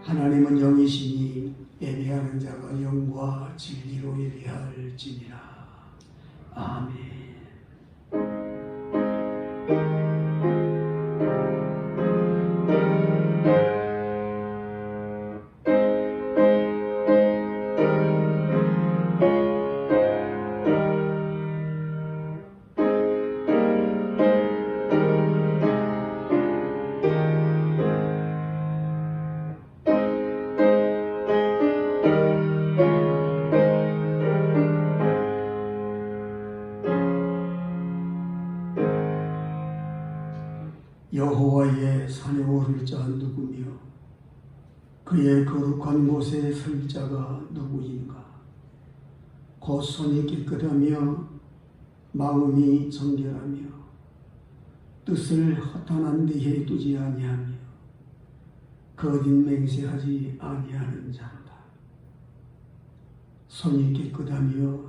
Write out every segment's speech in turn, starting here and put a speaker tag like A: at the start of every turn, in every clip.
A: 하나님은 영이시니 예배하는 자가 영과 진리로 예배할지니라. 아멘. 여호와의 산에 오를 자 누구며 그의 거룩한 곳에 설 자가 누구인가? 곧 손이 깨끗하며 마음이 정결하며 뜻을 허탄한 데에 두지 아니하며 거짓 맹세하지 아니하는 자로다. 손이 깨끗하며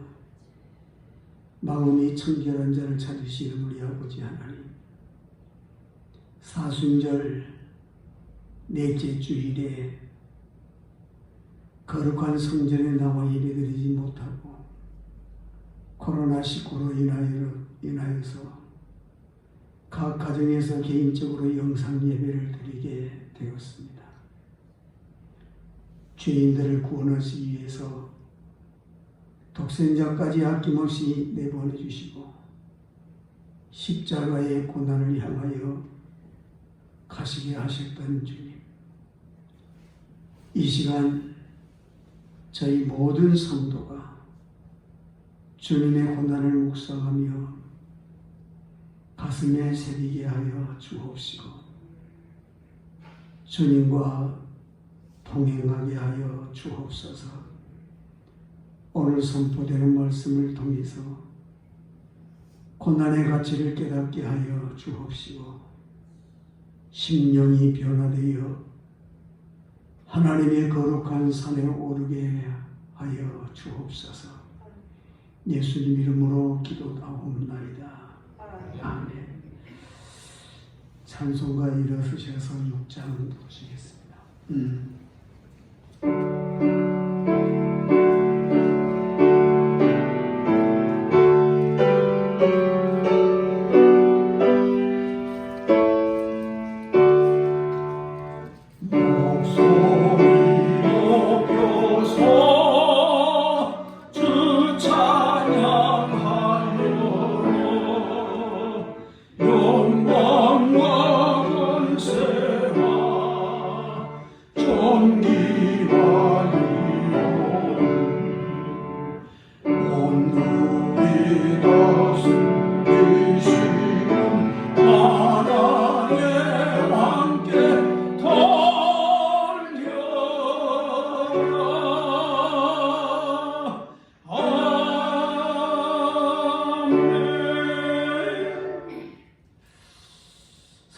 A: 마음이 청결한 자를 찾으시는 우리 아버지 하나님, 사순절 넷째 주일에 거룩한 성전에 나와 예배드리지 못하고 코로나19로 인하여서 각 가정에서 개인적으로 영상 예배를 드리게 되었습니다. 죄인들을 구원하시기 위해서 독생자까지 아낌없이 내보내 주시고 십자가의 고난을 향하여 가시게 하셨던 주님, 이 시간 저희 모든 성도가 주님의 고난을 묵상하며 가슴에 새기게 하여 주옵시고 주님과 동행하게 하여 주옵소서. 오늘 선포되는 말씀을 통해서 고난의 가치를 깨닫게 하여 주옵시고 심령이 변화되어 하나님의 거룩한 산에 오르게 하여 주옵소서. 예수님 이름으로 기도하옵나이다. 아멘. 찬송가 일어서셔서 6장 보시겠습니다.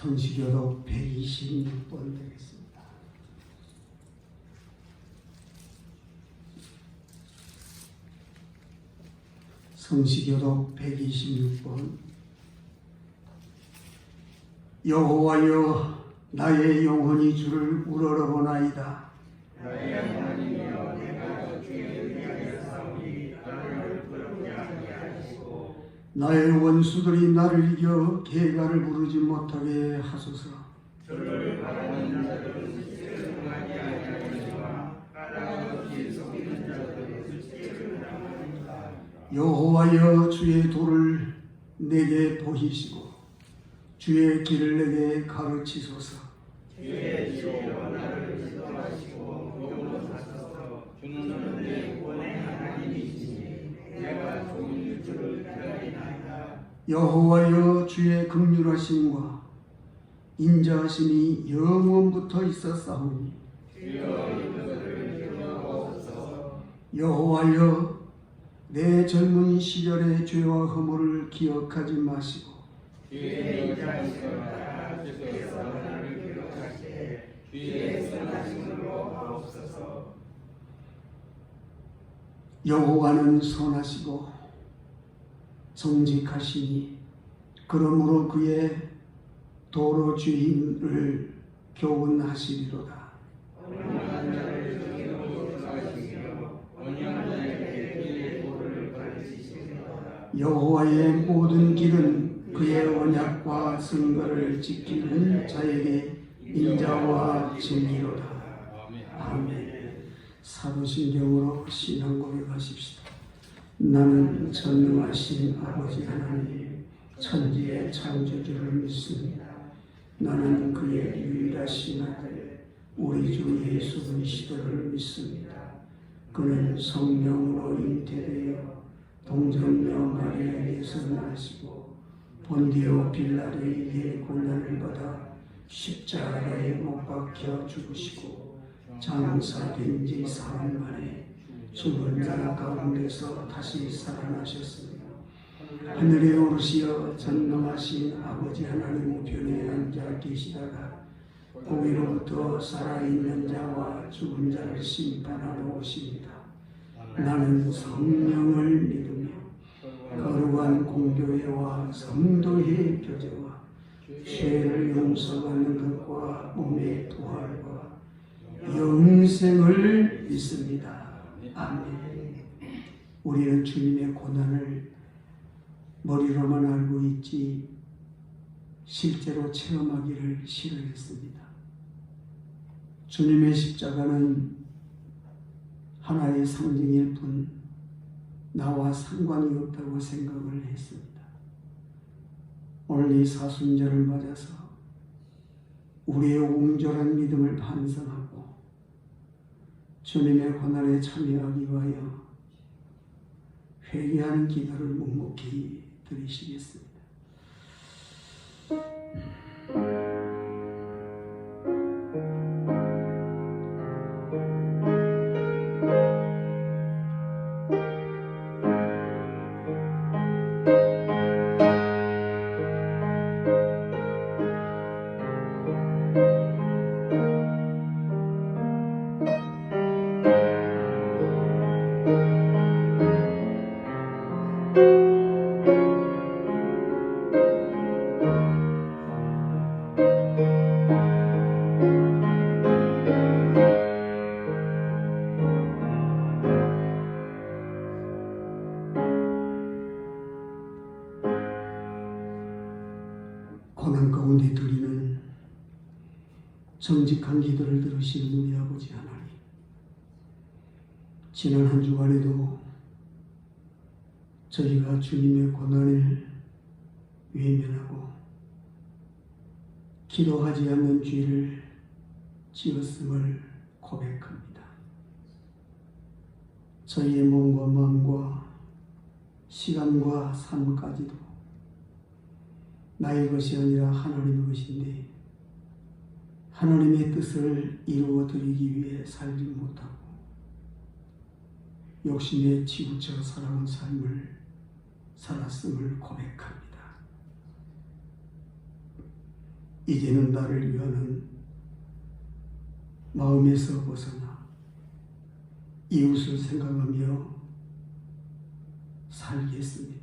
A: 성시교독 126번 되겠습니다. 성시교독 126번. 여호와여, 나의 영혼이 주를 우러러보나이다.
B: 나의 하나님이여, 내가 주의 위하여 싸우니 나를 부끄럽게 하게 하시고
A: 나의 원수들이 나를 이겨 계가를 부르지 못하게 하소서.
B: 주를 바라는 자들은 수치를 당하게 하시니와 까닭없이 속이는 자들은 수치를 당하니라.
A: 여호와여, 주의 도를 내게 보이시고 주의 길을 내게 가르치소서.
B: 주의 지혜로 나를 지도하시고 용서하소서. 주는 내 구원의 하나님이시니 내가 종일 주를 기다리나이다.
A: 여호와여, 주의 긍휼하심과 인자하심이 영원부터 있었사오니
B: 주여 이것을 기억하옵소서.
A: 여호와여, 내 젊은 시절의 죄와 허물을 기억하지 마시고
B: 주의 인자하시거나 주께서 나를 기억하시되 주의 선하심으로 하옵소서.
A: 여호와는 선하시고 정직하시니 그러므로 그의 도로 주인을 교훈하시리로다.
B: 온유한 자를 주기로 인도하시며 온유한 자에게 주의 도를 가르치시리로다.
A: 여호와의 모든 길은 그의 언약과 증거를 지키는 자에게 인자와 진리로다. 아멘. 사도신경으로 신앙 고백하십시다. 나는 전능하신 아버지 하나님, 천지의 창조주를 믿습니다. 나는 그의 유일하신 아들, 우리 주 예수 그리스도를 믿습니다. 그는 성령으로 잉태되어 동정녀 마리아에게서 나시고 본디오 빌라도에게 고난을 받아 십자가에 못 박혀 죽으시고 장사된 지 사흘 만에 죽은 자 가운데서 다시 살아나셨으며 하늘에 오르시어 전능하신 아버지 하나님 우편에 앉아 계시다가 거기로부터 살아있는 자와 죽은 자를 심판하러 오십니다. 나는 성령을 믿으며 거룩한 공교회와 성도의 교제와 죄를 용서받는 것과 몸의 부활과 영생을 믿습니다. 아멘. 우리는 주님의 고난을 머리로만 알고 있지 실제로 체험하기를 싫어했습니다. 주님의 십자가는 하나의 상징일 뿐 나와 상관이 없다고 생각을 했습니다. 오늘 이 사순절을 맞아서 우리의 옹졸한 믿음을 반성하고 주님의 고난에 참여하기 위하여 회개하는 기도를 묵묵히 드리시겠습니다. 고난 가운데 드리는 정직한 기도를 들으시는 우리 아버지 하나님, 지난 한 주간에도 저희가 주님의 고난을 외면하고 기도하지 않는 죄를 지었음을 고백합니다. 저희의 몸과 마음과 시간과 삶까지도 나의 것이 아니라 하나님의 것인데 하나님의 뜻을 이루어 드리기 위해 살지 못하고 욕심에 치우쳐 살아온 삶을 살았음을 고백합니다. 이제는 나를 위하는 마음에서 벗어나 이웃을 생각하며 살겠습니다.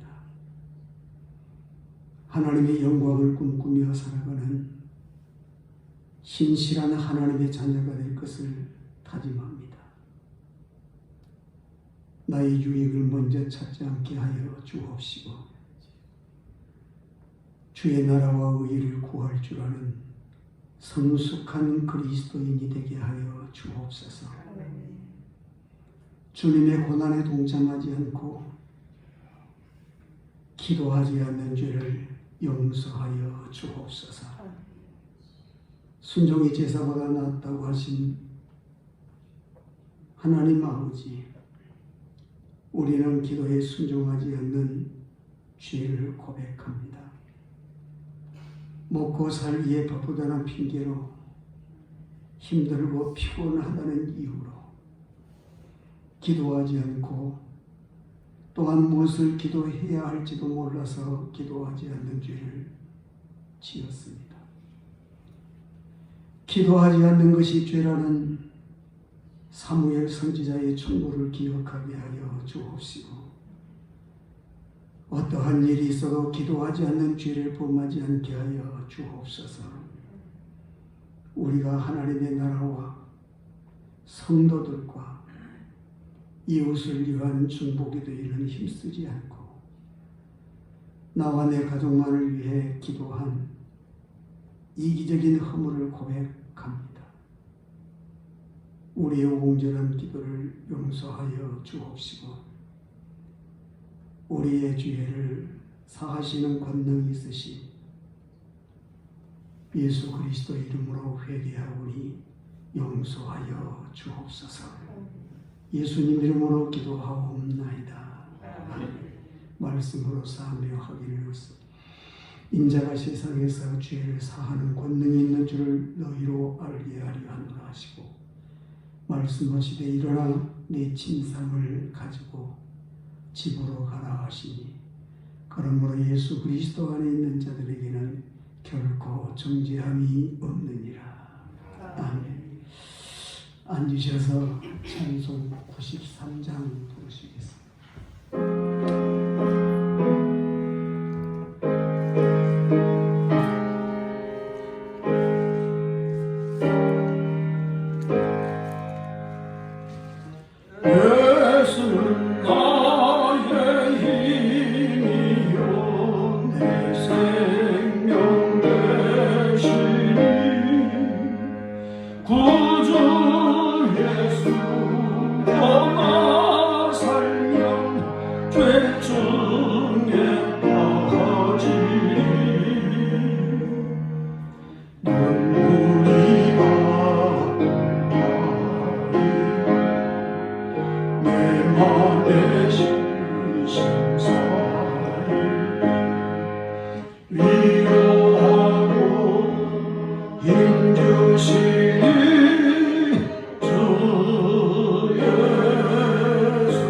A: 하나님의 영광을 꿈꾸며 살아가는 신실한 하나님의 자녀가 될 것을 다짐합니다. 나의 유익을 먼저 찾지 않게 하여 주옵시고 주의 나라와 의를 구할 줄 아는 성숙한 그리스도인이 되게 하여 주옵소서. 주님의 고난에 동참하지 않고 기도하지 않는 죄를 용서하여 주옵소서. 순종이 제사보다 낫다고 하신 하나님 아버지, 우리는 기도에 순종하지 않는 죄를 고백합니다. 먹고 살기에 바쁘다는 핑계로 힘들고 피곤하다는 이유로 기도하지 않고 또한 무엇을 기도해야 할지도 몰라서 기도하지 않는 죄를 지었습니다. 기도하지 않는 것이 죄라는 사무엘 선지자의 충고를 기억하게 하여 주옵시고, 어떠한 일이 있어도 기도하지 않는 죄를 범하지 않게 하여 주옵소서. 우리가 하나님의 나라와 성도들과 이웃을 위한 중보기도 이는 힘쓰지 않고 나와 내 가족만을 위해 기도한 이기적인 허물을 고백합니다. 우리의 옹졸한 기도를 용서하여 주옵시고 우리의 죄를 사하시는 권능이 있으신 예수 그리스도 이름으로 회개하오니 용서하여 주옵소서. 예수님 이름으로 기도하옵나이다. 말씀으로 사명하기를 위해서 인자가 세상에서 죄를 사하는 권능이 있는 줄을 너희로 알게 하려 하노라 하시고, 말씀하시되 일어나 내 침상을 가지고 집으로 가라 하시니, 그러므로 예수 그리스도 안에 있는 자들에게는 결코 정죄함이 없느니라. 아멘. 앉으셔서 찬송 93장 부르시겠습니다.
C: 예수는 나의 힘이요 내 생명 되시니, 구주 예수 떠나 살면 죄 중에 빠지리. 눈물이 내 맘에 심사를 위로하고 힘주시니 주 예수.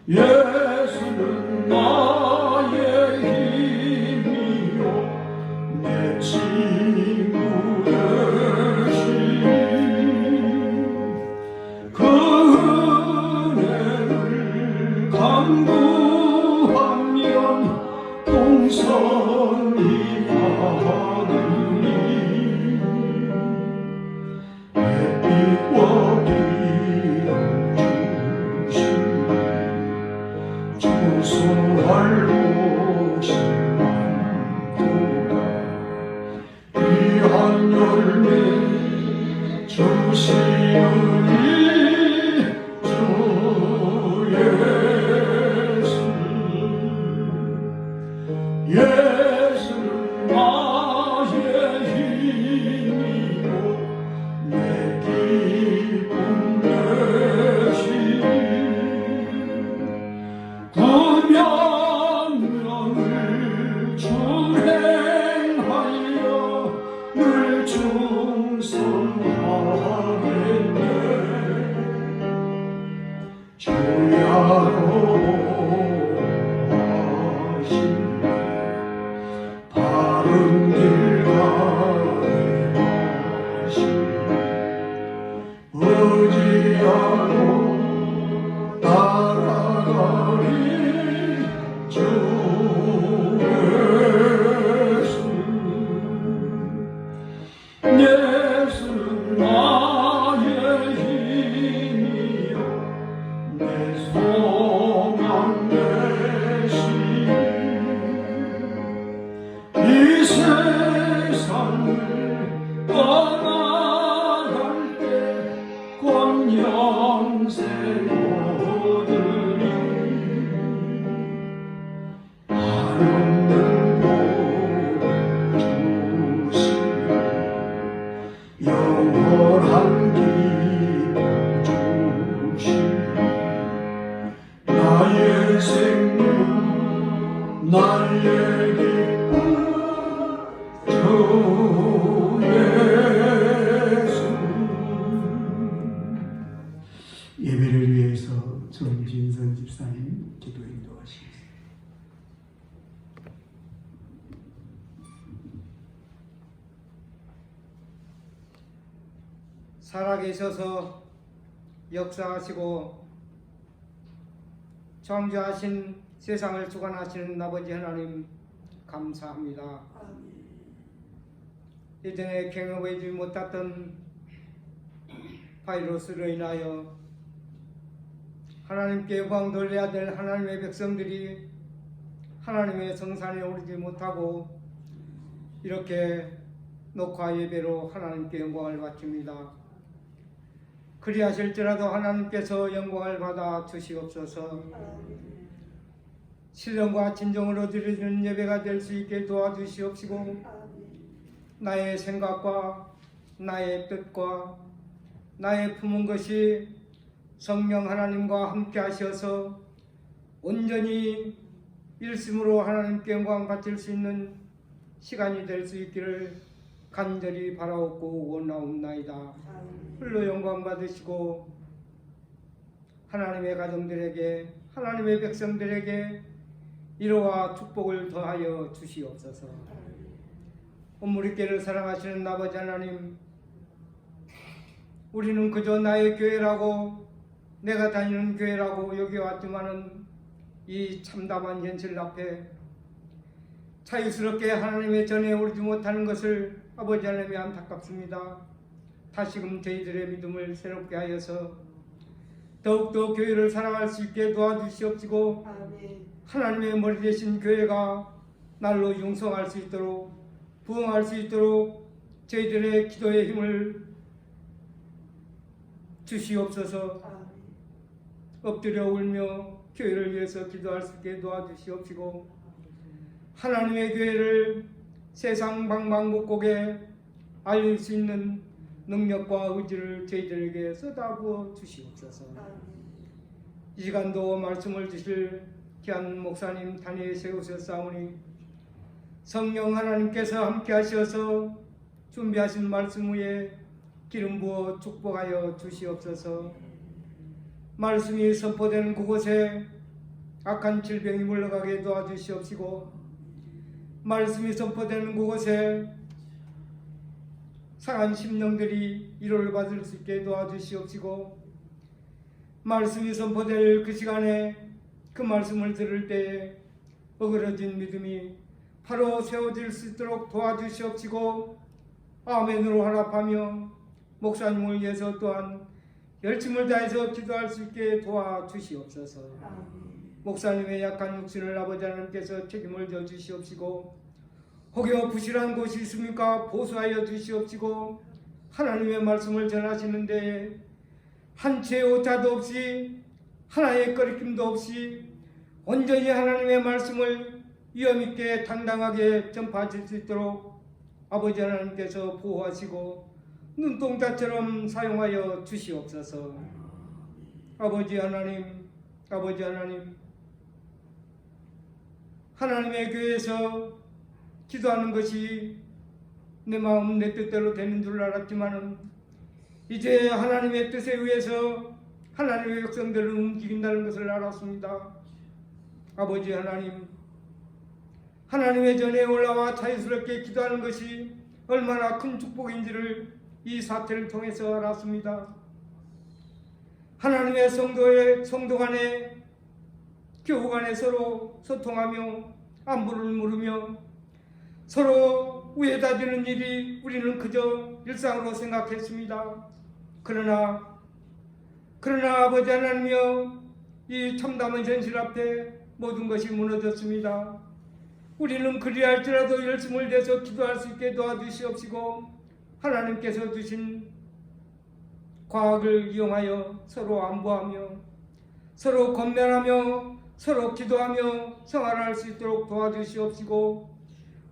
C: 예수는 나의 힘이요 내 친구 되시니, 그 은혜를 간구하면 동선이 받으니, 햇빛과 기름 주시니 주소할 곳이 많도다. 귀한 열매 주시으니 주 예수. 예수는 나의 힘이요 내 기쁨 되시니, 구명령을 준행하여 늘 충성하겠네. 주야로 하시네 바른 길 가게 하시네. 의지하고 따라가리 주 예수. 예수는 나의 힘이요 내 소망 되시니, 이 세상을 떠나갈 때 권영생 얻으리. 한없는 복을 주시니 영원한 기쁨 주시니, 나의 생명 나의 기쁨 주 예수.
D: 살아계셔서 역사하시고 창조하신 세상을 주관하시는 아버지 하나님 감사합니다. 예전에 경험하지 못했던 바이러스로 인하여 하나님께 영광 돌려야 될 하나님의 백성들이 하나님의 성산에 오르지 못하고 이렇게 녹화 예배로 하나님께 영광을 바칩니다. 그리하실지라도 하나님께서 영광을 받아 주시옵소서. 신령과 진정으로 드리는 예배가 될 수 있게 도와주시옵시고 나의 생각과 나의 뜻과 나의 품은 것이 성령 하나님과 함께 하셔서 온전히 일심으로 하나님께 영광 바칠 수 있는 시간이 될 수 있기를 간절히 바라옵고 원하옵나이다. 홀로 영광 받으시고 하나님의 가정들에게 하나님의 백성들에게 위로와 축복을 더하여 주시옵소서. 온무리교를 사랑하시는 아버지 하나님, 우리는 그저 나의 교회라고 내가 다니는 교회라고 여겨왔지만은 이 참담한 현실 앞에 자유스럽게 하나님의 전에 오르지 못하는 것을 아버지 하나님이 안타깝습니다. 다시금 저희들의 믿음을 새롭게 하여서 더욱더 교회를 사랑할 수 있게 도와주시옵시고 하나님의 머리 되신 교회가 날로 융성할 수 있도록 부흥할 수 있도록 저희들의 기도의 힘을 주시옵소서. 엎드려 울며 교회를 위해서 기도할 수 있게 도와주시옵시고 하나님의 교회를 세상 방방곡곡에 알릴 수 있는 능력과 의지를 저희들에게 쏟아부어 주시옵소서. 이 시간도 말씀을 주실 귀한 목사님 단위에 세우셨사오니 성령 하나님께서 함께 하셔서 준비하신 말씀 위에 기름 부어 축복하여 주시옵소서. 말씀이 선포되는 그곳에 악한 질병이 물러가게 도와주시옵시고 말씀이 선포되는 그곳에 상한 심령들이 위로를 받을 수 있게 도와주시옵시고 말씀이 선포될 그 시간에 그 말씀을 들을 때에 어그러진 믿음이 바로 세워질 수 있도록 도와주시옵시고 아멘으로 화답하며 목사님을 위해서 또한 열심을 다해서 기도할 수 있게 도와주시옵소서. 목사님의 약한 육신을 아버지 하나님께서 책임을 져 주시옵시고 혹여 부실한 곳이 있습니까? 보수하여 주시옵시고 하나님의 말씀을 전하시는 데에 한 채의 오차도 없이 하나의 거리낌도 없이 온전히 하나님의 말씀을 위엄있게 당당하게 전파하실 수 있도록 아버지 하나님께서 보호하시고 눈동자처럼 사용하여 주시옵소서. 아버지 하나님, 아버지 하나님, 하나님의 교회에서 기도하는 것이 내 마음 내 뜻대로 되는 줄 알았지만은 이제 하나님의 뜻에 의해서 하나님의 백성들을 움직인다는 것을 알았습니다. 아버지 하나님, 하나님의 전에 올라와 자유스럽게 기도하는 것이 얼마나 큰 축복인지를 이 사태를 통해서 알았습니다. 하나님의 성도 간에 교우 간에 서로 소통하며 안부를 물으며 서로 우애다지는 일이 우리는 그저 일상으로 생각했습니다. 그러나 아버지 하나님이여, 이 참담한 현실 앞에 모든 것이 무너졌습니다. 우리는 그리할지라도 열심을 내서 기도할 수 있게 도와주시옵시고 하나님께서 주신 과학을 이용하여 서로 안보하며 서로 권면하며 서로 기도하며 생활할 수 있도록 도와주시옵시고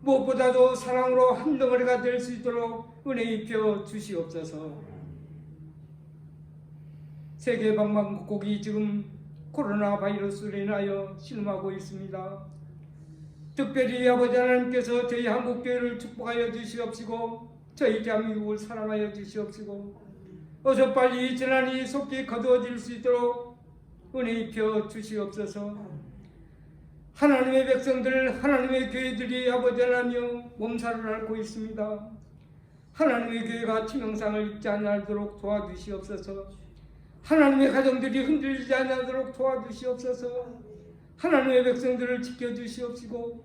D: 무엇보다도 사랑으로 한 덩어리가 될 수 있도록 은혜 입혀 주시옵소서. 세계 방방곡곡이 지금 코로나 바이러스로 인하여 신음하고 있습니다. 특별히 아버지 하나님께서 저희 한국교회를 축복하여 주시옵시고 저희 대한민국을 사랑하여 주시옵시고 어서 빨리 이 재난이 속히 거두어질 수 있도록 은혜 입혀 주시옵소서. 하나님의 백성들, 하나님의 교회들이 아버지 하나님여 몸살을 앓고 있습니다. 하나님의 교회가 치명상을 입지 아니하도록 도와주시옵소서. 하나님의 가정들이 흔들리지 아니하도록 도와주시옵소서. 하나님의 백성들을 지켜주시옵시고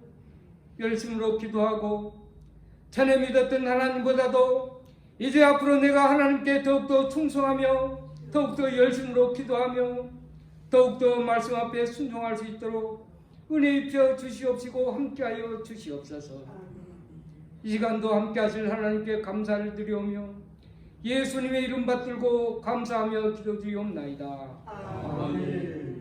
D: 열심으로 기도하고 전에 믿었던 하나님보다도 이제 앞으로 내가 하나님께 더욱더 충성하며 더욱더 열심으로 기도하며 더욱더 말씀 앞에 순종할 수 있도록 은혜 입혀 주시옵시고 함께하여 주시옵소서. 이 시간도 함께하실 하나님께 감사를 드리오며 예수님의 이름 받들고 감사하며 기도드리옵나이다.
A: 아멘.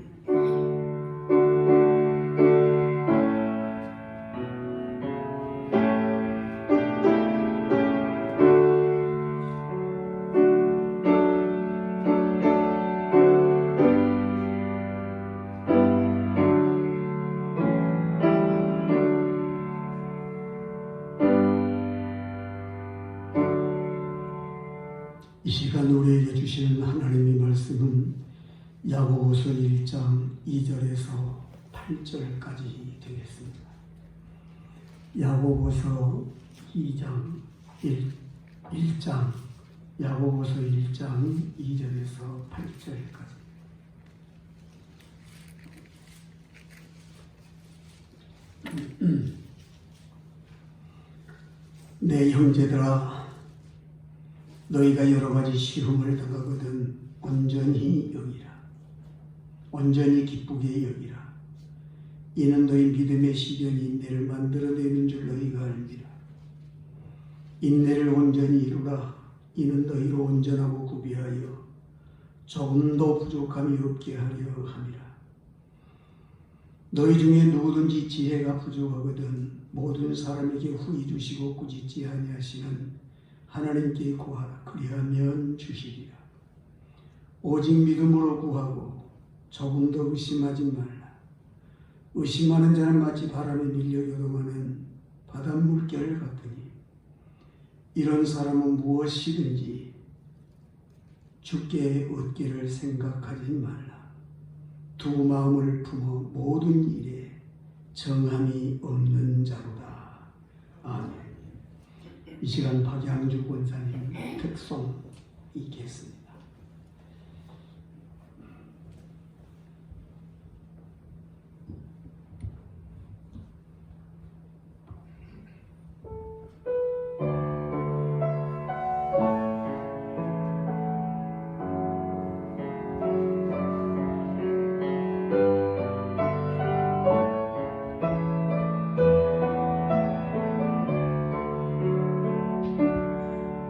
A: 이 시간 우리에게 주시는 하나님의 말씀은 야고보서 1장 2절에서 8절까지 되겠습니다. 야고보서 1장 야고보서 1장 2절에서 8절까지. 내 형제들아, 너희가 여러 가지 시험을 당하거든 온전히 여기라. 온전히 기쁘게 여기라. 이는 너희 믿음의 시련이 인내를 만들어내는 줄 너희가 알미라. 인내를 온전히 이루라. 이는 너희로 온전하고 구비하여 조금도 부족함이 없게 하려 함이라. 너희 중에 누구든지 지혜가 부족하거든 모든 사람에게 후히 주시고 꾸짖지 아니하시는 하나님께 구하라. 그리하면 주시리라. 오직 믿음으로 구하고 조금도 의심하지 말라. 의심하는 자는 마치 바람에 밀려 요동하는 바닷물결 같으니 이런 사람은 무엇이든지 주께 얻기를 생각하지 말라. 두 마음을 품어 모든 일에 정함이 없는 자로다. 아멘. 이 시간 박양주 권사님 특송 읽겠습니다.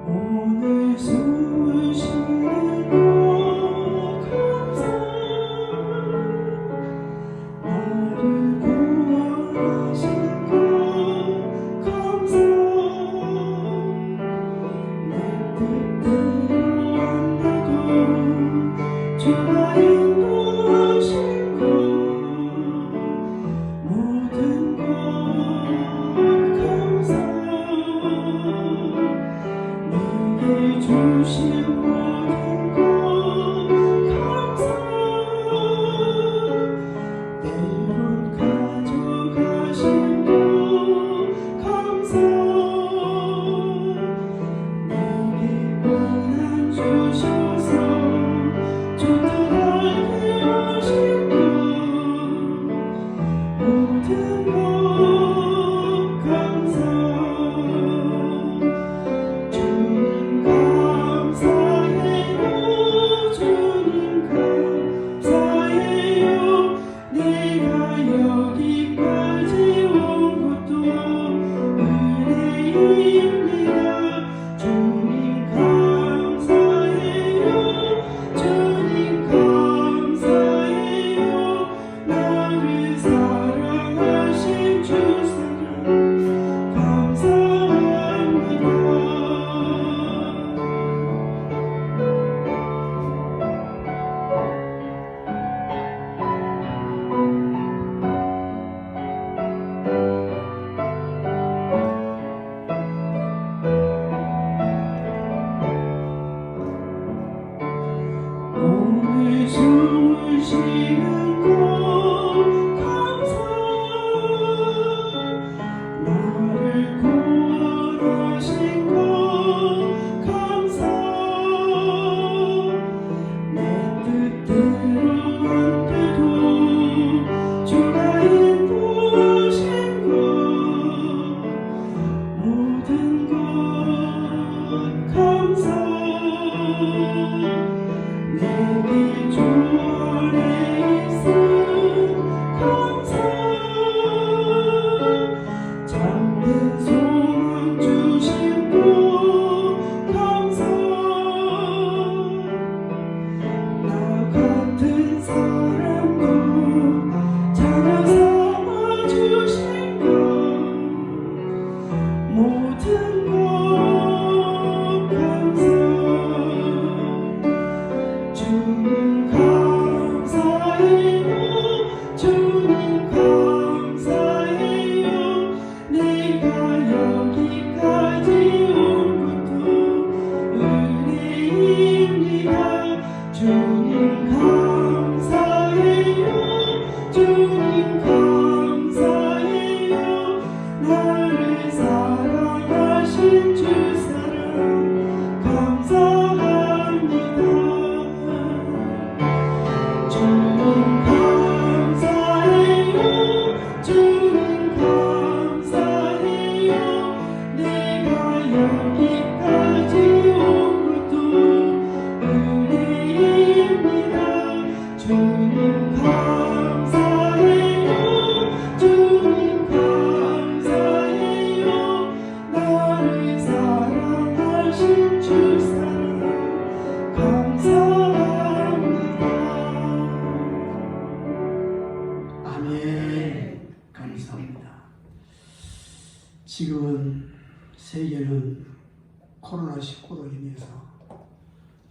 C: 오늘 숨쉬는 너 감사 나를 구원하신 것 감사 내 뜻대로 안 돼도 주가 인도하신 것 모든 것 감사 내게 주신 모든 것 감사 때론 가져가신 것 감사 내게 고난 주셔서 좋듯 알게 하신 것 모든 것 감사 주는 감사의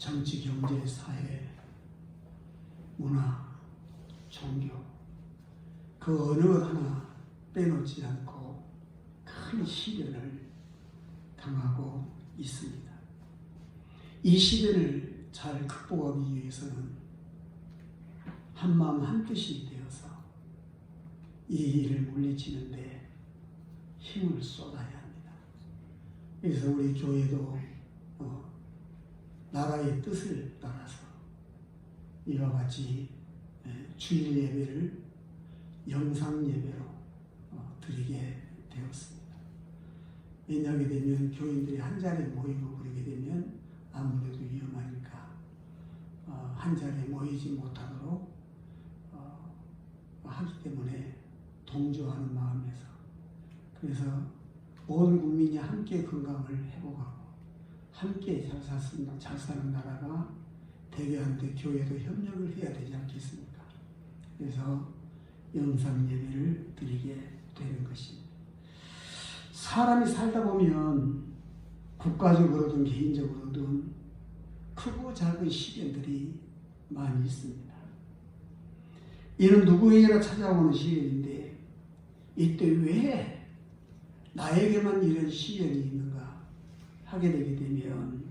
A: 정치, 경제, 사회, 문화, 종교 그 어느 것 하나 빼놓지 않고 큰 시련을 당하고 있습니다. 이 시련을 잘 극복하기 위해서는 한마음 한뜻이 되어서 이 일을 물리치는데 힘을 쏟아야 합니다. 그래서 우리 교회도 나라의 뜻을 따라서 이와 같이 주일 예배를 영상 예배로 드리게 되었습니다. 왜냐하게 되면 교인들이 한 자리에 모이고 그러게 되면 아무래도 위험하니까 한 자리에 모이지 못하도록 하기 때문에 동조하는 마음에서 그래서 온 국민이 함께 건강을 회복하고 함께 잘 사는 나라가 대개한테 교회도 협력을 해야 되지 않겠습니까? 그래서 영상 예배를 드리게 되는 것입니다. 사람이 살다 보면 국가적으로든 개인적으로든 크고 작은 시련들이 많이 있습니다. 이는 누구에게나 찾아오는 시련인데 이때 왜 나에게만 이런 시련이 있는가 하게 되게 되면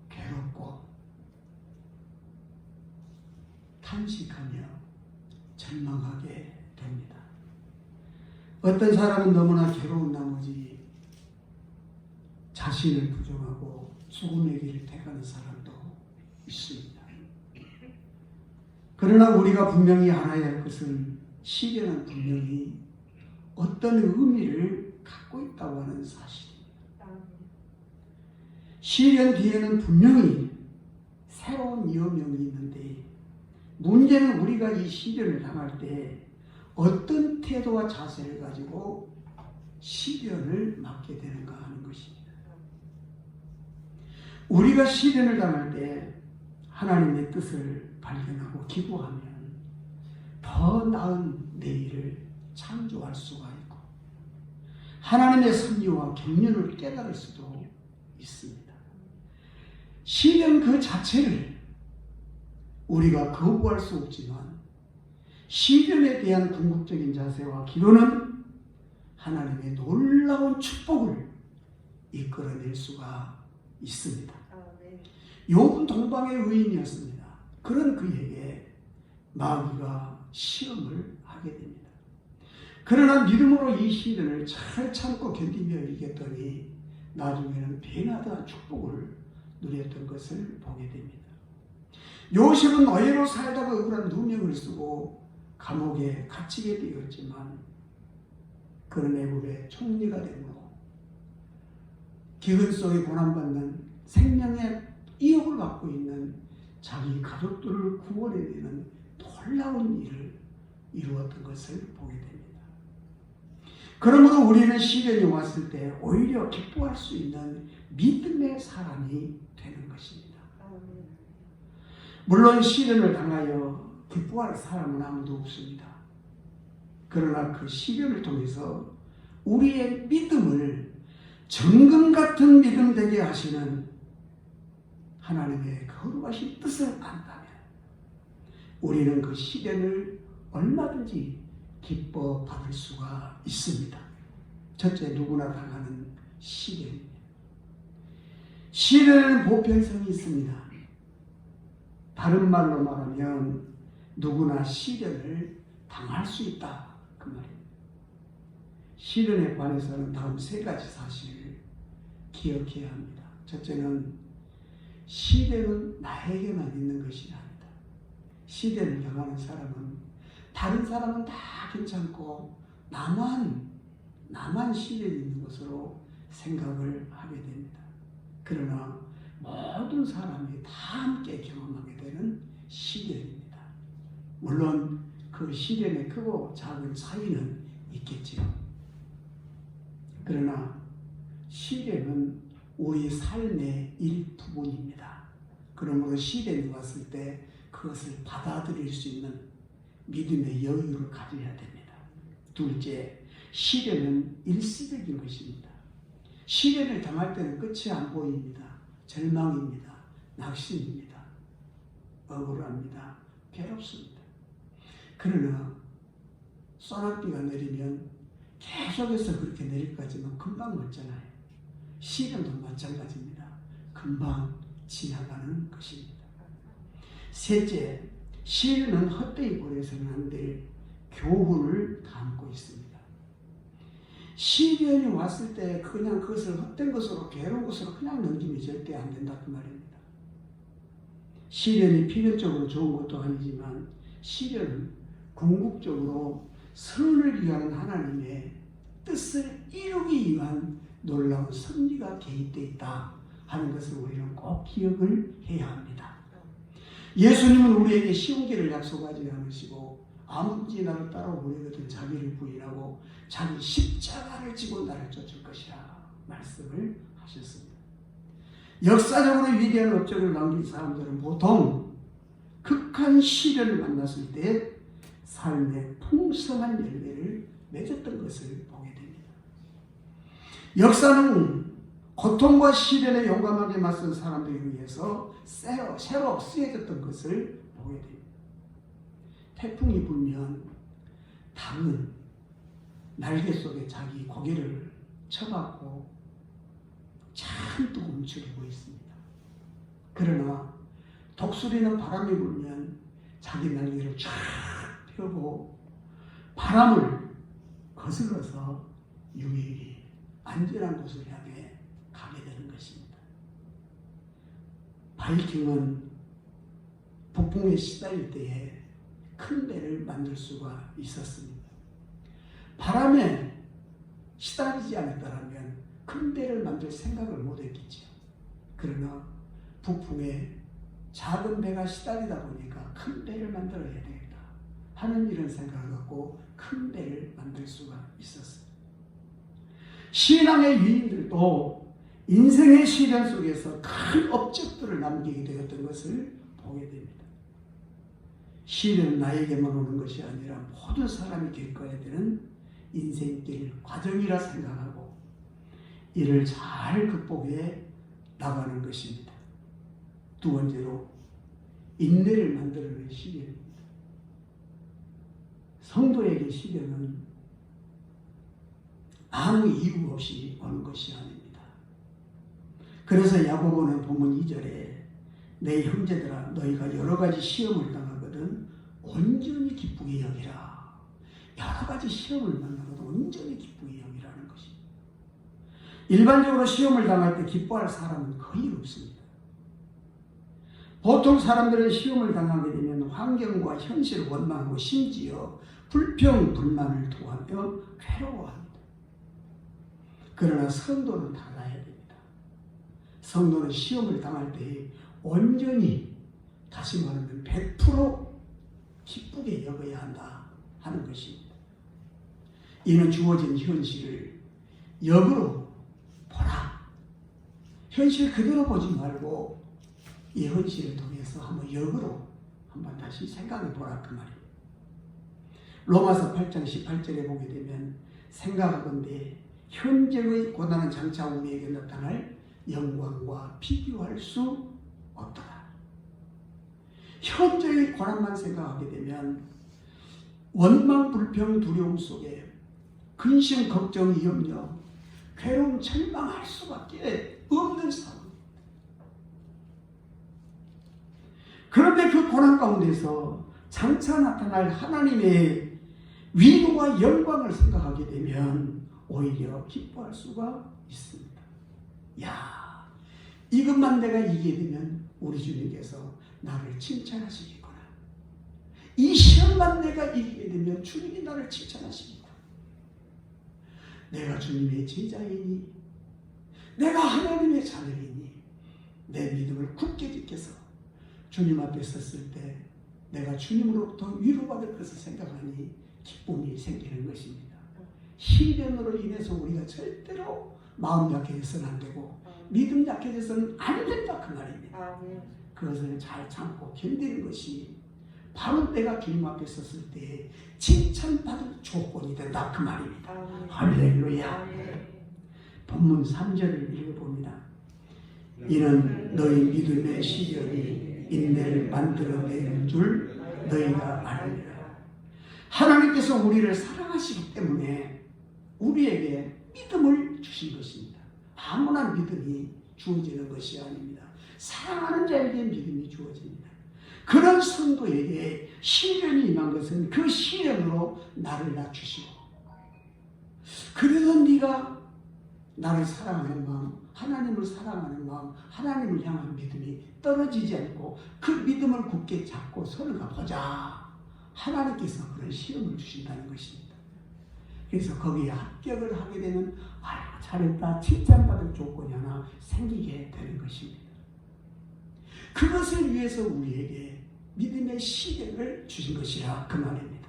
A: 괴롭고 탄식하며 절망하게 됩니다. 어떤 사람은 너무나 괴로운 나머지 자신을 부정하고 죽음의 길을 택하는 사람도 있습니다. 그러나 우리가 분명히 알아야 할 것은 시련은 분명히 어떤 의미를 갖고 있다고 하는 사실입니다. 시련 뒤에는 분명히 새로운 위험이 있는데 문제는 우리가 이 시련을 당할 때 어떤 태도와 자세를 가지고 시련을 맞게 되는가 하는 것입니다. 우리가 시련을 당할 때 하나님의 뜻을 발견하고 기도하면 더 나은 내일을 창조할 수가 있고 하나님의 섭리와 경륜을 깨달을 수도 있습니다. 시련 그 자체를 우리가 거부할 수 없지만 시련에 대한 궁극적인 자세와 기도는 하나님의 놀라운 축복을 이끌어낼 수가 있습니다. 욥은 동방의 의인이었습니다. 그런 그에게 마귀가 시험을 하게 됩니다. 그러나 믿음으로 이 시련을 잘 참고 견디며 이겼더니 나중에는 배나다한 축복을 누렸던 것을 보게 됩니다. 요셉은 어예로 살다가 억울한 누명을 쓰고 감옥에 갇히게 되었지만 그런 애굽의 총리가 되므로 기근 속에 고난받는 생명의 이업을 갖고 있는 자기 가족들을 구원해내는 놀라운 일을 이루었던 것을 보게 됩니다. 그러므로 우리는 시련이 왔을 때 오히려 기뻐할 수 있는 믿음의 사람이 되는 것입니다. 물론 시련을 당하여 기뻐할 사람은 아무도 없습니다. 그러나 그 시련을 통해서 우리의 믿음을 정금 같은 믿음 되게 하시는 하나님의 거룩하신 뜻을 안다면 우리는 그 시련을 얼마든지 기뻐 받을 수가 있습니다. 첫째, 누구나 당하는 시련입니다. 시련에는 보편성이 있습니다. 다른 말로 말하면 누구나 시련을 당할 수 있다 그 말입니다. 시련에 관해서는 다음 세 가지 사실을 기억해야 합니다. 첫째는 시련은 나에게만 있는 것이 아니다. 시련을 당하는 사람은 다른 사람은 다 괜찮고 나만 시련이 있는 것으로 생각을 하게 됩니다. 그러나 모든 사람이 다 함께 경험하게 되는 시련입니다. 물론 그 시련의 크고 작은 차이는 있겠지요. 그러나 시련은 우리 삶의 일부분입니다. 그러므로 시련이 왔을 때 그것을 받아들일 수 있는 믿음의 여유를 가져야 됩니다. 둘째, 시련은 일시적인 것입니다. 시련을 당할 때는 끝이 안 보입니다. 절망입니다. 낙심입니다. 억울합니다. 괴롭습니다. 그러나 소낙비가 내리면 계속해서 그렇게 내릴 거지만 금방 멀잖아요. 시련도 마찬가지입니다. 금방 지나가는 것입니다. 셋째, 시련은 헛되이 보내서는 안 될 교훈을 담고 있습니다. 시련이 왔을 때 그냥 그것을 헛된 것으로 괴로운 것으로 그냥 넘기면 절대 안 된다 그 말입니다. 시련이 필연적으로 좋은 것도 아니지만 시련은 궁극적으로 선을 위한 하나님의 뜻을 이루기 위한 놀라운 섭리가 개입되어 있다 하는 것을 우리는 꼭 기억을 해야 합니다. 예수님은 우리에게 쉬운 길을 약속하지 않으시고 아무든지 나를 따라오려거든 자기를 부인하고 자기 십자가를 지고 나를 쫓을 것이라 말씀을 하셨습니다. 역사적으로 위대한 업적을 남긴 사람들은 보통 극한 시련을 만났을 때 삶의 풍성한 열매를 맺었던 것을 보게 됩니다. 역사는 고통과 시련에 용감하게 맞선 사람들에 의해서 새로 쓰여졌던 것을 보게 됩니다. 태풍이 불면 닭은 날개 속에 자기 고개를 쳐박고 잔뜩 움츠리고 있습니다. 그러나 독수리는 바람이 불면 자기 날개를 쫙 펴고 바람을 거슬러서 유익이 안전한 곳을 향해 가게 되는 것입니다. 바이킹은 북풍에 시달릴 때에 큰 배를 만들 수가 있었습니다. 바람에 시달리지 않았다면 큰 배를 만들 생각을 못했겠죠. 그러나 북풍에 작은 배가 시달리다 보니까 큰 배를 만들어야 되겠다 하는 이런 생각을 갖고 큰 배를 만들 수가 있었습니다. 신앙의 위인들도 인생의 시련 속에서 큰 업적들을 남기게 되었던 것을 보게 됩니다. 시련은 나에게만 오는 것이 아니라 모든 사람이 겪어야 되는 인생길 과정이라 생각하고 이를 잘 극복해 나가는 것입니다. 두 번째로 인내를 만들어내는 시련입니다. 성도에게 시련은 아무 이유 없이 오는 것이 아닙니다. 그래서 야고보는 본문 2절에 내 형제들아 너희가 여러 가지 시험을 당하거든 온전히 기쁘게 여기라. 여러 가지 시험을 만나거든 온전히 기쁘게 여기라는 것입니다. 일반적으로 시험을 당할 때 기뻐할 사람은 거의 없습니다. 보통 사람들은 시험을 당하게 되면 환경과 현실을 원망하고 심지어 불평, 불만을 토하며 괴로워합니다. 그러나 성도는 달라야 됩니다. 성도는 시험을 당할 때 온전히 다시 말하면 100% 기쁘게 여겨야 한다 하는 것입니다. 이는 주어진 현실을 역으로 보라. 현실 그대로 보지 말고 이 현실을 통해서 한번 역으로 한번 다시 생각해 보라 그 말이에요. 로마서 8장 18절에 보게 되면 생각하건대 현재의 고난은 장차 우리에게 나타날 영광과 비교할 수 없더라. 현재의 고난만 생각하게 되면 원망, 불평, 두려움 속에 근심, 걱정, 염려, 괴로움, 절망할 수밖에 없는 상황. 그런데 그 고난 가운데서 장차 나타날 하나님의 위로와 영광을 생각하게 되면 오히려 기뻐할 수가 있습니다. 야, 이것만 내가 이기게 되면 우리 주님께서 나를 칭찬하시겠구나. 이 시험만 내가 이기게 되면 주님이 나를 칭찬하시겠구나. 내가 주님의 제자이니, 내가 하나님의 자녀이니, 내 믿음을 굳게 지켜서 주님 앞에 섰을 때 내가 주님으로부터 위로받을 것을 생각하니 기쁨이 생기는 것입니다. 시련으로 인해서 우리가 절대로 마음 약해져서는 안 되고 믿음 약해져서는 안 된다 그 말입니다. 그것을 잘 참고 견디는 것이 바로 내가 주님 앞에 섰을 때 칭찬받을 조건이 된다 그 말입니다. 할렐루야. 본문 3절을 읽어봅니다. 이는 너희 믿음의 시련이 인내를 만들어내는 줄 너희가 아느니라. 하나님께서 우리를 사랑하시기 때문에 우리에게 믿음을 주신 것입니다. 아무나 믿음이 주어지는 것이 아닙니다. 사랑하는 자에게 믿음이 주어집니다. 그런 성도에게 시련이 임한 것은 그 시련으로 나를 낮추시고, 그래서 네가 나를 사랑하는 마음, 하나님을 사랑하는 마음, 하나님을 향한 믿음이 떨어지지 않고 그 믿음을 굳게 잡고 서로가 보자. 하나님께서 그런 시험을 주신다는 것입니다. 그래서 거기에 합격을 하게 되면 잘했다 칭찬받을 조건이 하나 생기게 되는 것입니다. 그것을 위해서 우리에게 믿음의 시련을 주신 것이라 그 말입니다.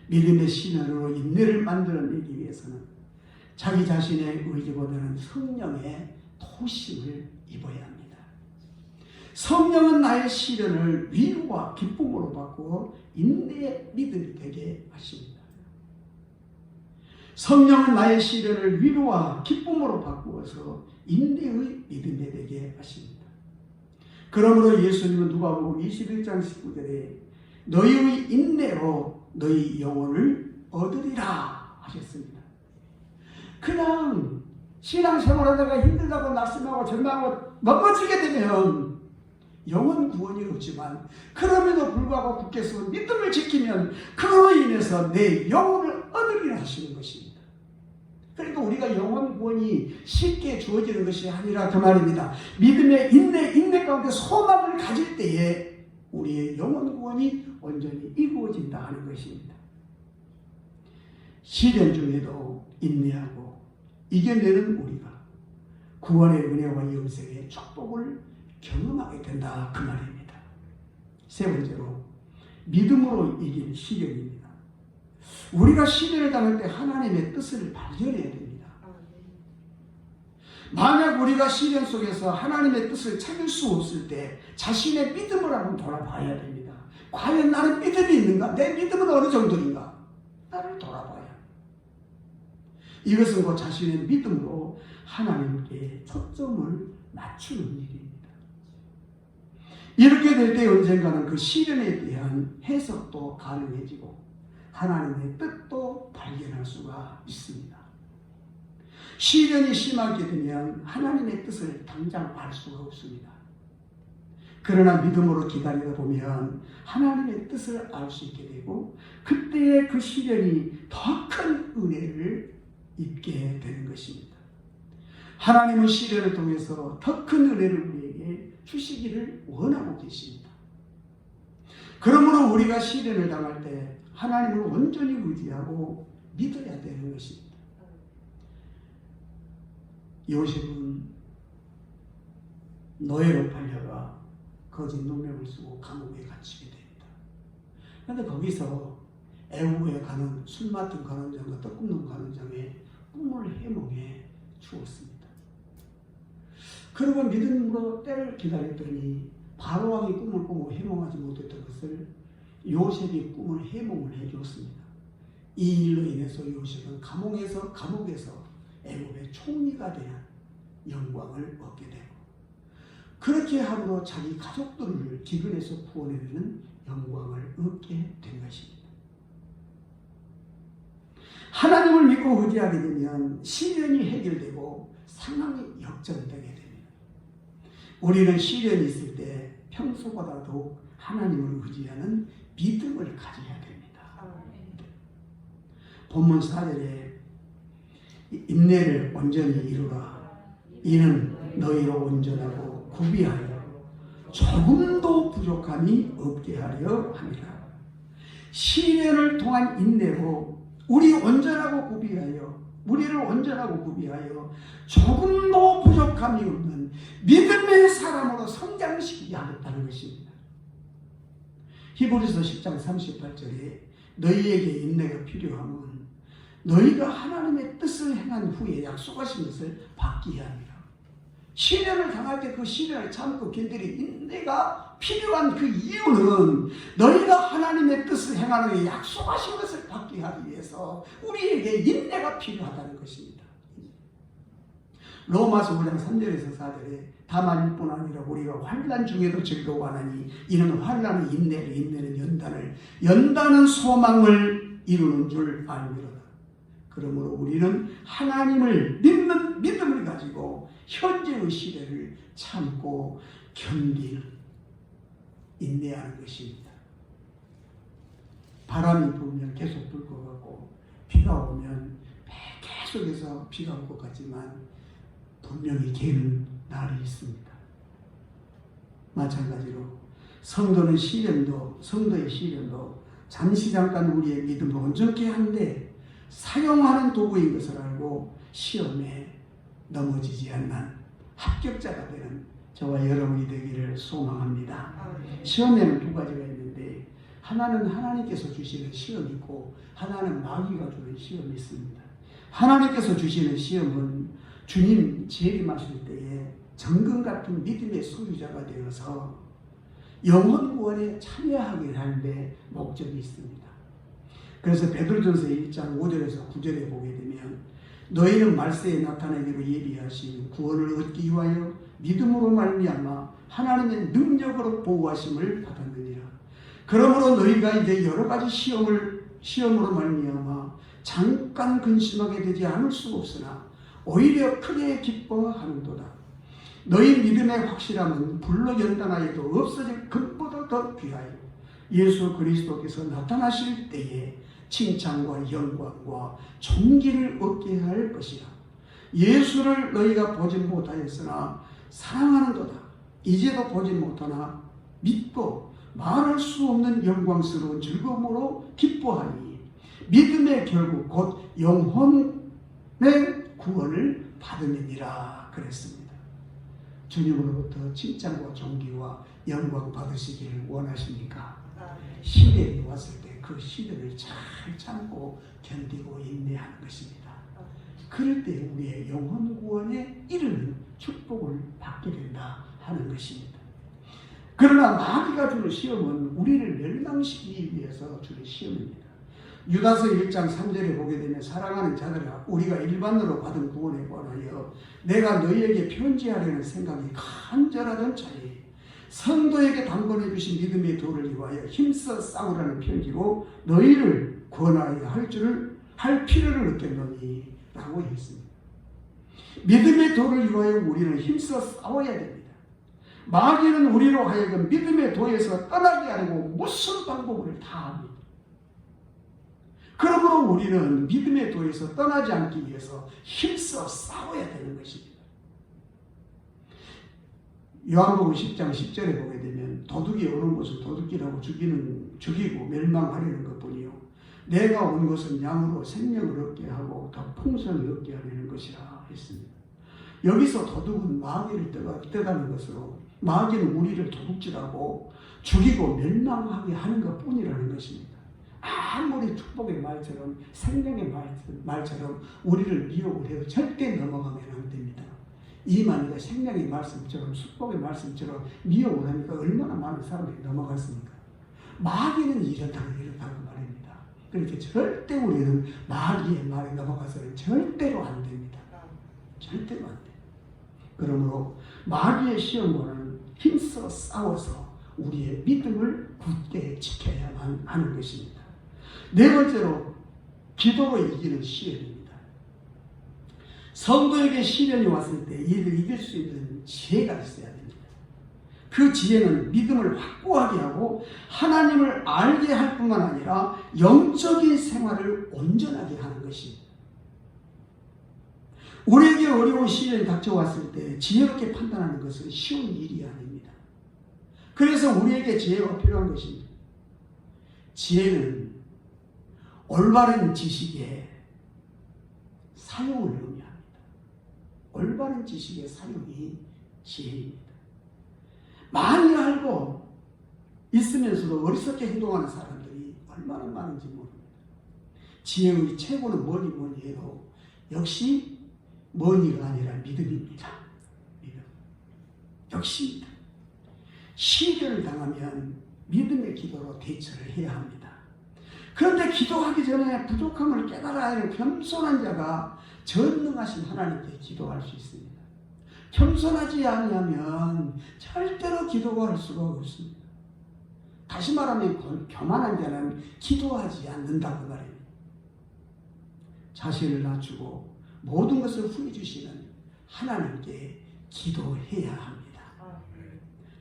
A: 믿음의 시련으로 인내를 만들어내기 위해서는 자기 자신의 의지보다는 성령의 도심을 입어야 합니다. 성령은 나의 시련을 위로와 기쁨으로 바꾸어 인내의 믿음이 되게 하십니다. 성령은 나의 시련을 위로와 기쁨으로 바꾸어서 인내의 믿음이 되게 하십니다. 그러므로 예수님은 누가복음 21장 19절에 너희의 인내로 너희 영혼을 얻으리라 하셨습니다. 그냥 신앙생활하다가 힘들다고 낙심하고 절망하고 넘어지게 되면 영혼 구원이 없지만, 그럼에도 불구하고 굳게 서 믿음을 지키면 그로 인해서 내 영혼을 얻으리라 하시는 것입니다. 그러니까 우리가 영혼 구원이 쉽게 주어지는 것이 아니라 그 말입니다. 믿음의 인내 가운데 소망을 가질 때에 우리의 영혼 구원이 온전히 이루어진다 하는 것입니다. 시련 중에도 인내하고 이겨내는 우리가 구원의 은혜와 영생의 축복을 경험하게 된다 그 말입니다. 세 번째로 믿음으로 이길 시련입니다. 우리가 시련을 당할 때 하나님의 뜻을 발견해야 됩니다. 만약 우리가 시련 속에서 하나님의 뜻을 찾을 수 없을 때 자신의 믿음을 한번 돌아봐야 됩니다. 과연 나는 믿음이 있는가? 내 믿음은 어느 정도인가? 나를 돌아봐야 합니다. 이것은 그 자신의 믿음으로 하나님께 초점을 맞추는 일입니다. 이렇게 될 때 언젠가는 그 시련에 대한 해석도 가능해지고 하나님의 뜻도 발견할 수가 있습니다. 시련이 심하게 되면 하나님의 뜻을 당장 알 수가 없습니다. 그러나 믿음으로 기다리다 보면 하나님의 뜻을 알 수 있게 되고 그때의 그 시련이 더 큰 은혜를 입게 되는 것입니다. 하나님은 시련을 통해서 더 큰 은혜를 우리에게 주시기를 원하고 계십니다. 그러므로 우리가 시련을 당할 때 하나님을 온전히 의지하고 믿어야 되는 것입니다. 요셉은 노예로 팔려가 거짓 누명을 쓰고 감옥에 갇히게 됩니다. 그런데 거기서 애국에 가는 술 맡은 간원장과 떡 굽는 간원장의 꿈을 해몽해 주었습니다. 그리고 믿음으로 때를 기다렸더니 바로왕이 꿈을 꾸고 해몽하지 못했던 것을 요셉이 꿈을 해몽을 해주었습니다. 이 일로 인해서 요셉은 감옥에서 애굽의 총리가 되는 영광을 얻게 되고 그렇게 함으로 자기 가족들을 기근에서 구원해내는 영광을 얻게 된 것입니다. 하나님을 믿고 의지하게 되면 시련이 해결되고 상황이 역전되게 됩니다. 우리는 시련이 있을 때 평소보다 더욱 하나님을 의지하는 믿음을 가져야 됩니다. 본문 4절에 인내를 온전히 이루라. 이는 너희로 온전하고 구비하여 조금도 부족함이 없게 하려 함이라. 시련을 통한 인내로 우리를 온전하고 구비하여 조금도 부족함이 없는 믿음의 사람으로 성장시키게 하겠다는 것입니다. 히브리서 10장 38절에 너희에게 인내가 필요하면 너희가 하나님의 뜻을 행한 후에 약속하신 것을 받기에 합니다. 시련을 당할 때 그 시련을 참고 견디는 인내가 필요한 그 이유는 너희가 하나님의 뜻을 행하는 후에 약속하신 것을 받기 하기 위해서 우리에게 인내가 필요하다는 것입니다. 로마서 5장 3절에서 4절에 다만 이뿐 아니라 우리가 환난 중에도 즐거워하나니 이는 환난은 인내를, 인내는 연단을, 연단은 소망을 이루는 줄 알미로다. 그러므로 우리는 하나님을 믿는 믿음을 가지고 현재의 시대를 참고 견디는, 인내하는 것입니다. 바람이 불면 계속 불 것 같고 비가 오면 계속해서 비가 올 것 같지만 분명히 개는 날이 있습니다. 마찬가지로 성도의 시련도 잠시 잠깐 우리의 믿음을 온전케 하는데 사용하는 도구인 것을 알고 시험에 넘어지지 않는 합격자가 되는 저와 여러분이 되기를 소망합니다. 시험에는 두 가지가 있는데 하나는 하나님께서 주시는 시험이 있고 하나는 마귀가 주는 시험이 있습니다. 하나님께서 주시는 시험은 주님 재림하실 때에 정금 같은 믿음의 소유자가 되어서 영혼 구원에 참여하게 하는데 목적이 있습니다. 그래서 베드로전서 1장 5절에서 9절에 보게 되면 너희는 말세에 나타나기로 예비하신 구원을 얻기 위하여 믿음으로 말미암아 하나님의 능력으로 보호하심을 받았느니라. 그러므로 너희가 이제 여러 가지 시험으로 말미암아 잠깐 근심하게 되지 않을 수 없으나 오히려 크게 기뻐하는도다. 너희 믿음의 확실함은 불로 연단하여도 없어질 금보다 더 귀하여 예수 그리스도께서 나타나실 때에 칭찬과 영광과 존귀를 얻게 할 것이라. 예수를 너희가 보지 못하였으나 사랑하는도다. 이제도 보지 못하나 믿고 말할 수 없는 영광스러운 즐거움으로 기뻐하니 믿음의 결국 곧 영혼의 구원을 받으니라 그랬습니다. 주님으로부터 칭찬과 존귀와 영광 받으시기를 원하십니까? 시련이 왔을 때 그 시련을 잘 참고 견디고 인내하는 것입니다. 그럴 때 우리의 영혼 구원에 이르는 축복을 받게 된다 하는 것입니다. 그러나 마귀가 주는 시험은 우리를 멸망시키기 위해서 주는 시험입니다. 유다서 1장 3절에 보게 되면 사랑하는 자들아 우리가 일반으로 받은 구원에 관하여 내가 너희에게 편지하려는 생각이 간절하던 차에 성도에게 당번해 주신 믿음의 도를 위하여 힘써 싸우라는 편지로 너희를 권하여 할 필요를 느꼈노니 라고 했습니다. 믿음의 도를 위하여 우리는 힘써 싸워야 됩니다. 마귀는 우리로 하여금 믿음의 도에서 떠나게 하려고 무슨 방법을 다 합니다. 그러므로 우리는 믿음의 도에서 떠나지 않기 위해서 힘써 싸워야 되는 것입니다. 요한복음 10장 10절에 보게 되면 도둑이 오는 것은 도둑질하고 죽이고 멸망하려는 것뿐이요 내가 온 것은 양으로 생명을 얻게 하고 더 풍성을 얻게 하려는 것이라 했습니다. 여기서 도둑은 마귀를 뜻하는 것으로 마귀는 우리를 도둑질하고 죽이고 멸망하게 하는 것뿐이라는 것입니다. 아무리 축복의 말처럼 생명의 말처럼 우리를 미혹을 해도 절대 넘어가면 안 됩니다. 이만희가 생명의 말씀처럼 축복의 말씀처럼 미혹을 하니까 얼마나 많은 사람들이 넘어갔습니까? 마귀는 이렇다고 말입니다. 그렇게 절대 우리는 마귀의 말에 넘어가서는 절대로 안 됩니다. 절대로 안 돼요. 그러므로 마귀의 시험과는 힘써 싸워서 우리의 믿음을 굳게 지켜야만 하는 것입니다. 네 번째로 기도로 이기는 시련입니다. 성도에게 시련이 왔을 때 이를 이길 수 있는 지혜가 있어야 됩니다. 그 지혜는 믿음을 확고하게 하고 하나님을 알게 할 뿐만 아니라 영적인 생활을 온전하게 하는 것입니다. 우리에게 어려운 시련이 닥쳐왔을 때 지혜롭게 판단하는 것은 쉬운 일이 아닙니다. 그래서 우리에게 지혜가 필요한 것입니다. 지혜는 올바른 지식의 사용을 의미합니다. 올바른 지식의 사용이 지혜입니다. 많이 알고 있으면서도 어리석게 행동하는 사람들이 얼마나 많은지 모릅니다. 지혜의 최고는 뭐니 해도 역시 머니가 아니라 믿음입니다. 믿음. 역시 시련을 당하면 믿음의 기도로 대처를 해야 합니다. 그런데 기도하기 전에 부족함을 깨달아야 하는 겸손한 자가 전능하신 하나님께 기도할 수 있습니다. 겸손하지 아니하면 절대로 기도가 할 수가 없습니다. 다시 말하면 교만한 자는 기도하지 않는다고 말입니다. 자신을 낮추고 모든 것을 후해 주시는 하나님께 기도해야 합니다.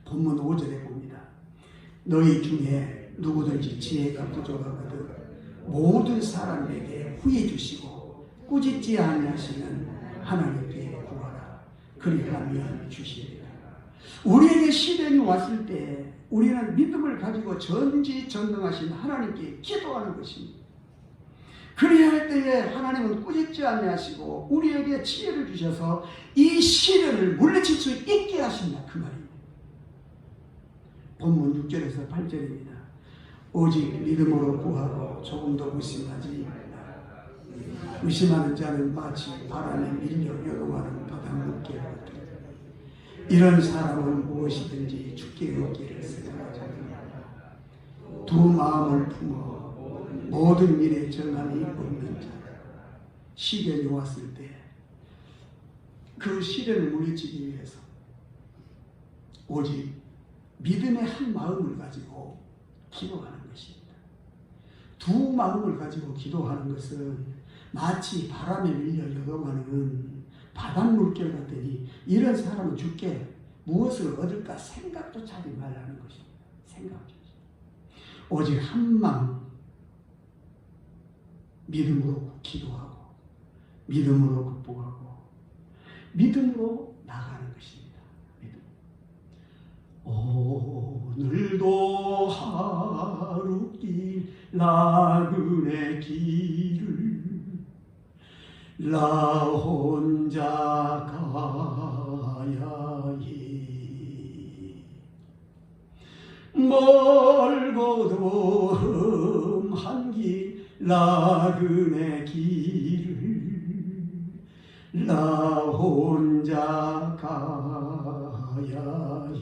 A: 본문 5절에 봅니다. 너희 중에 누구든지 지혜가 부족하거든 모든 사람에게 후해 주시고 꾸짖지 아니하시는 하나님께 구하라. 그리하면 주시리라. 우리에게 시련이 왔을 때 우리는 믿음을 가지고 전지전능하신 하나님께 기도하는 것입니다. 그리할 때에 하나님은 꾸짖지 아니하시고 우리에게 지혜를 주셔서 이 시련을 물리칠 수 있게 하신다 그 말입니다. 본문 6절에서 8절입니다. 오직 믿음으로 구하고 조금도 의심하지 말라. 의심하는 자는 마치 바람에 밀려 요동하는 바닷물개 같으니 이런 사람은 무엇이든지 죽게 얻기를 생각하지 않는다. 두 마음을 품어 모든 일에 정함이 없는 자. 시련이 왔을 때 그 시련을 물리치기 위해서 오직 믿음의 한 마음을 가지고 기도하는 것입니다. 두 마음을 가지고 기도하는 것은 마치 바람에 밀려 요동하는 바닷물결 같으니 이런 사람은 죽게 무엇을 얻을까 생각조차 하지 말라는 것입니다. 생각조차. 오직 한 마음 믿음으로 기도하고 믿음으로 극복하고 믿음으로 나가는 것입니다. 믿음. 오늘도 하루길 나그네 길을 나 혼자 가야 해. 멀고도 험한 길 나그네 길을 나 혼자 가야 해.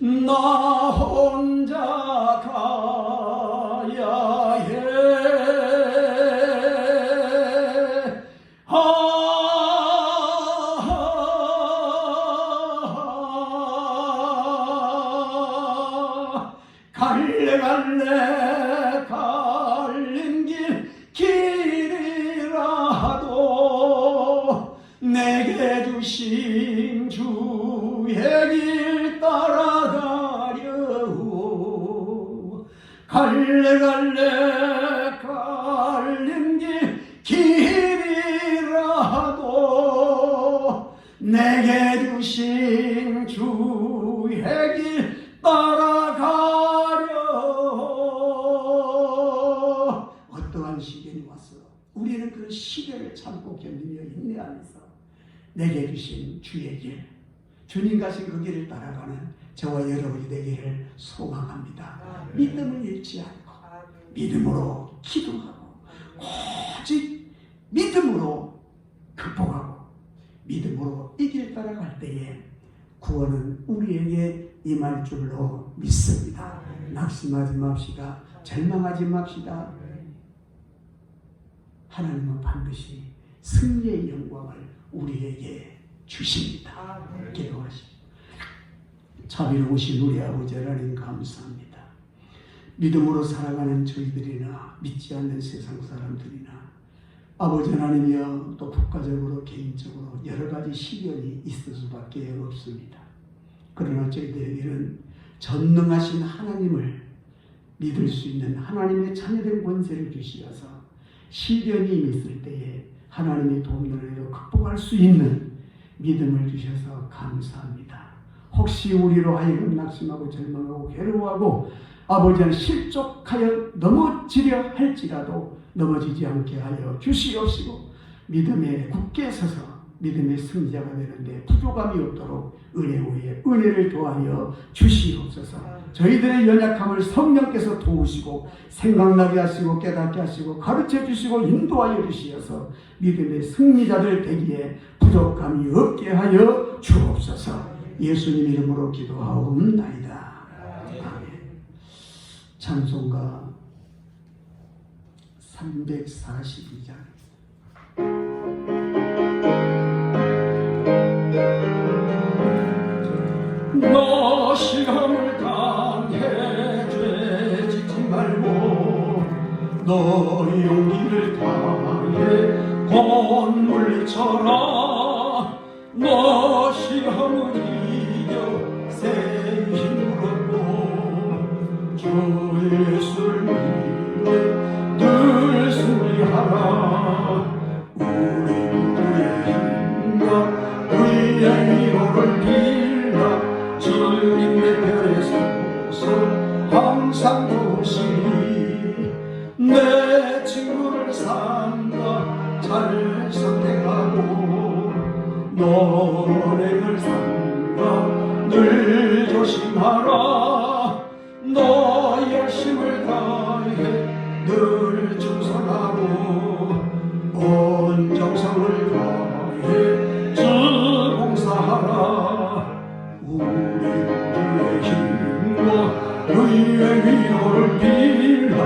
A: 나 혼자 가야 해. 갈래 갈린 길이라도 내게 주신 주의 길 따라가려고 갈래 갈린 길이라도 내게 주신 주의 길 따라가려. 어떠한 시련이 왔어 우리는 그 시련을 참고 견디며 인내하면서 내게 주신 주의 길 주님 가신 그 길을 따라가는 저와 여러분이 되기를 소망합니다. 믿음을 잃지 않고 믿음으로 기도하고 오직 믿음으로 극복하고 믿음으로 이 길 따라갈 때에 구원은 우리에게 임할 줄로 믿습니다. 낙심하지 맙시다. 절망하지 맙시다. 하나님은 반드시 승리의 영광을 우리에게 주십니다. 기도하십시오. 자비로우신 우리 아버지 하나님 감사합니다. 믿음으로 살아가는 저희들이나 믿지 않는 세상 사람들이나 아버지 하나님이여 또 국가적으로 개인적으로 여러 가지 시련이 있을 수밖에 없습니다. 그러나 저희들에게는 전능하신 하나님을 믿을 수 있는 하나님의 자녀된 권세를 주시어서 시련이 있을 때에 하나님의 도움으로 극복할 수 있는 믿음을 주셔서 감사합니다. 혹시 우리로 하여금 낙심하고 절망하고 괴로워하고 아버지는 실족하여 넘어지려 할지라도 넘어지지 않게 하여 주시옵시고 믿음에 굳게 서서 믿음의 승자가 되는데 부족함이 없도록 은혜 위에 은혜를 더하여 주시옵소서. 저희들의 연약함을 성령께서 도우시고 생각나게 하시고 깨닫게 하시고 가르쳐 주시고 인도하여 주시어서 믿음의 승리자들 되기에 부족함이 없게 하여 주옵소서. 예수님 이름으로 기도하옵나이다. 아멘. 찬송가 342장 너 용기를 다해 곧 물리쳐라. 너 시험을 이겨 새 힘으로 주 예수를 믿어 늘 승리하라. 우리 누구의 힘과 의의 위로를 빌라. 주님의 별에 서서 항상 도우시니 내 친구를 삼가 잘 선택하고 너행을 삼가 늘 조심하라. 너 열심을 다해 늘 충성하고 온 정성을 다해 주 봉사하라. 우리 주의 힘과 의의 위로를 빌라.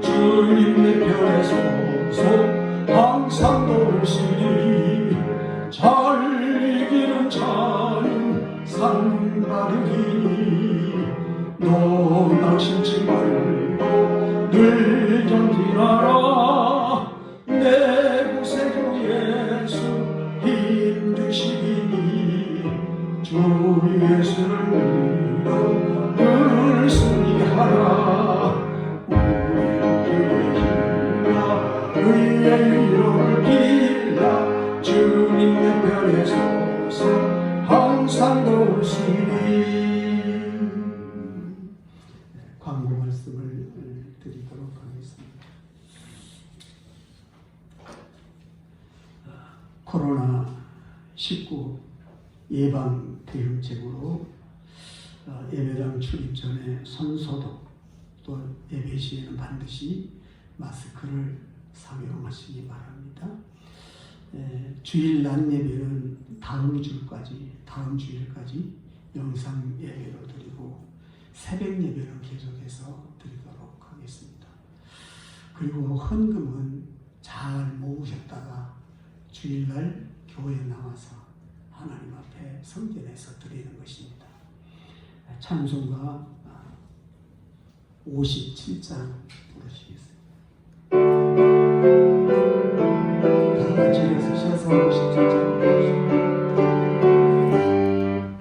A: 주님의 편에 서서 항상 도우시니 잘 이기는 자는 상 받으리니 너 낙심치 말고 늘 전진하라. 내 구세주 예수 힘 주시니 주 예수를 믿어 늘 승리하라. 우리 힘과 의의 위로를 빌라. 주님의 편에 서서 항상 도우시니. 광고 말씀을 드리도록 하겠습니다. 코로나19 예방 대응책으로 예배당 출입 전에 손소독, 또 예배 시에는 반드시 마스크를 착용하시기 바랍니다. 주일 낮 예배는 다음 주일까지 영상 예배로 드리고 새벽 예배는 계속해서 드리도록 하겠습니다. 그리고 헌금은 잘 모으셨다가 주일날 교회에 나와서 하나님 앞에 성전에서 드리는 것입니다. 찬송가 57장 부르시겠습니다. 다 같이 일어서셔서 57장 부르시겠습니다.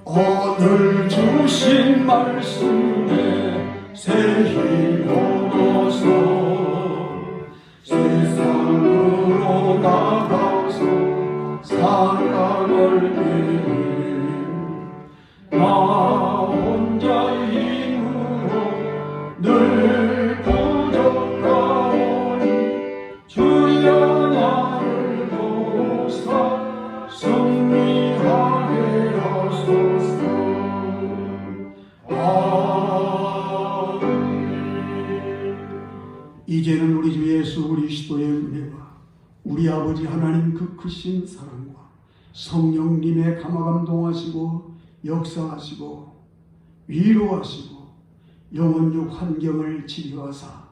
A: 오늘 주신 말씀에 새 힘 얻어서 세상으로 나가서 살아갈 때에 나 혼자의 힘으로 늘 부족하오니 주여 나를 도우사 승리하게 하소서. 이제는 우리 주 예수 그리스도의 은혜와 우리 아버지 하나님 그 크신 사랑과 성령님의 감화감동하시고 역사하시고 위로하시고 영혼육 환경을 치료하사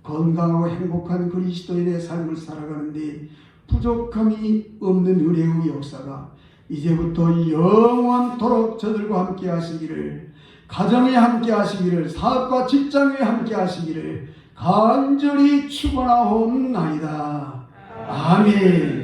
A: 건강하고 행복한 그리스도인의 삶을 살아가는데 부족함이 없는 은혜의 역사가 이제부터 영원토록 저들과 함께 하시기를, 가정에 함께 하시기를, 사업과 직장에 함께 하시기를 간절히 축원하옵나이다. 아멘.